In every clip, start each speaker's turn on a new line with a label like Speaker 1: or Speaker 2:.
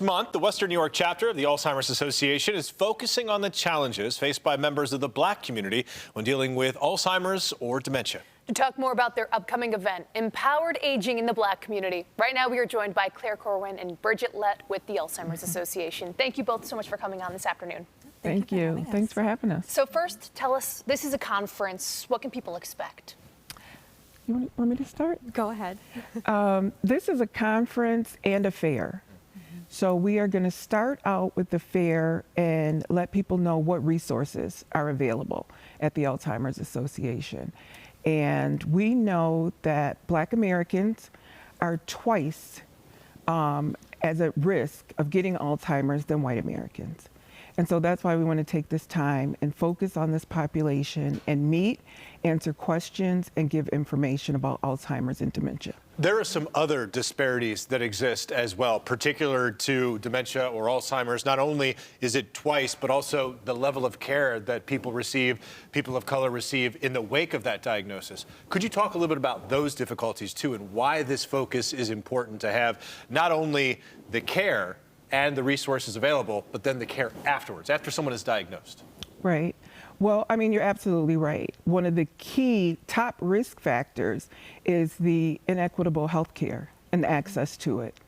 Speaker 1: Month, the Western New York chapter of the Alzheimer's Association is focusing on the challenges faced by members of the Black community when dealing with Alzheimer's or dementia.
Speaker 2: To talk more about their upcoming event, Empowered Aging in the Black Community. Right now, we are joined by Claire Corwin and Bridget Lett with the Alzheimer's Association. Thank you both so much for coming on this afternoon.
Speaker 3: Thank you. Thanks for having us.
Speaker 2: So first, tell us, this is a conference. What can people expect?
Speaker 3: You want me to start?
Speaker 4: Go ahead.
Speaker 3: This is a conference and a fair. So we are going to start out with the fair and let people know what resources are available at the Alzheimer's Association. And we know that Black Americans are twice as at risk of getting Alzheimer's than white Americans. And so that's why we want to take this time and focus on this population and meet, answer questions, and give information about Alzheimer's and dementia.
Speaker 1: There are some other disparities that exist as well, particular to dementia or Alzheimer's. Not only is it twice, but also the level of care that people of color receive in the wake of that diagnosis. Could you talk a little bit about those difficulties too, and why this focus is important to have not only the care and the resources available, but then the care afterwards, after someone is diagnosed?
Speaker 3: Right. Well, I mean, you're absolutely right. One of the key top risk factors is the inequitable health care and access to it.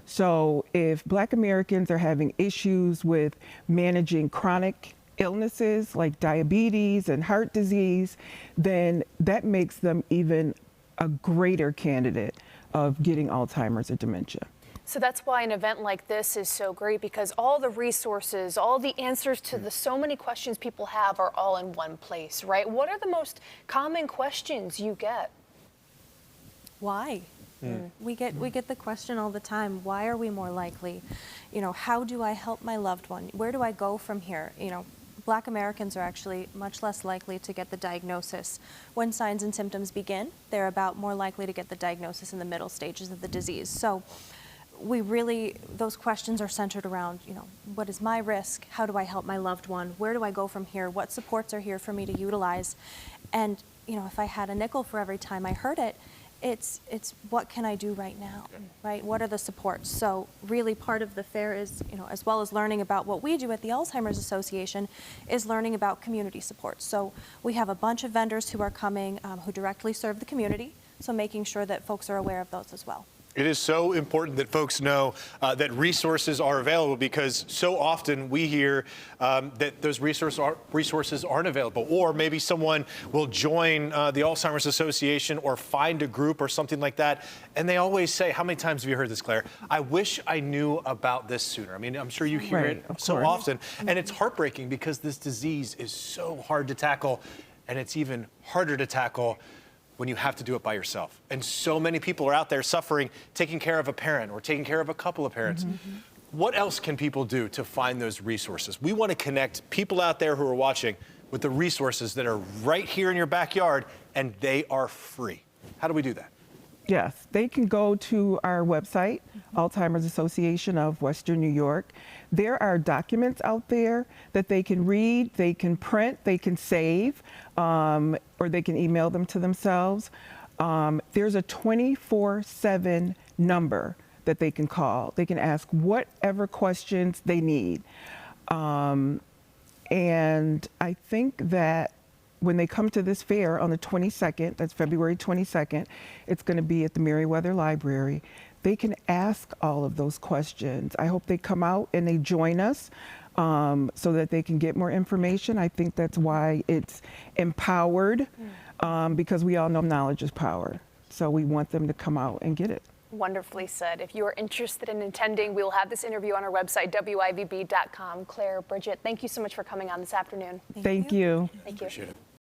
Speaker 3: So if Black Americans are having issues with managing chronic illnesses like diabetes and heart disease, then that makes them even a greater candidate of getting Alzheimer's or dementia.
Speaker 2: So that's why an event like this is so great, because all the resources, all the answers to the so many questions people have are all in one place, right? What are the most common questions you get?
Speaker 4: Why? We get the question all the time, why are we more likely? You know, how do I help my loved one? Where do I go from here? You know, Black Americans are actually much less likely to get the diagnosis when signs and symptoms begin. They're about more likely to get the diagnosis in the middle stages of the disease. So those questions are centered around, you know, what is my risk? How do I help my loved one? Where do I go from here? What supports are here for me to utilize? And, you know, if I had a nickel for every time I heard it, it's what can I do right now, right? What are the supports? So really part of the fair is, you know, as well as learning about what we do at the Alzheimer's Association, is learning about community support. So we have a bunch of vendors who are coming who directly serve the community, so making sure that folks are aware of those as well.
Speaker 1: It is so important that folks know that resources are available, because so often we hear that those resources aren't available, or maybe someone will join the Alzheimer's Association or find a group or something like that, and they always say, how many times have you heard this, Claire? I wish I knew about this sooner. I mean, I'm sure you hear it so often, and it's heartbreaking because this disease is so hard to tackle, and it's even harder to tackle when you have to do it by yourself. And so many people are out there suffering, taking care of a parent or taking care of a couple of parents. What else can people do to find those resources? We want to connect people out there who are watching with the resources that are right here in your backyard, and they are free. How do we do that?
Speaker 3: Yes, they can go to our website, Alzheimer's Association of Western New York. There are documents out there that they can read, they can print, they can save, or they can email them to themselves. There's a 24/7 number that they can call. They can ask whatever questions they need. And I think that when they come to this fair on the 22nd, that's February 22nd, it's going to be at the Merriweather Library. They can ask all of those questions. I hope they come out and they join us so that they can get more information. I think that's why it's empowered, because we all know knowledge is power. So we want them to come out and get it.
Speaker 2: Wonderfully said. If you are interested in attending, we will have this interview on our website, WIVB.com. Claire, Bridget, thank you so much for coming on this afternoon.
Speaker 3: Thank you.
Speaker 2: Thank you.
Speaker 1: Appreciate it.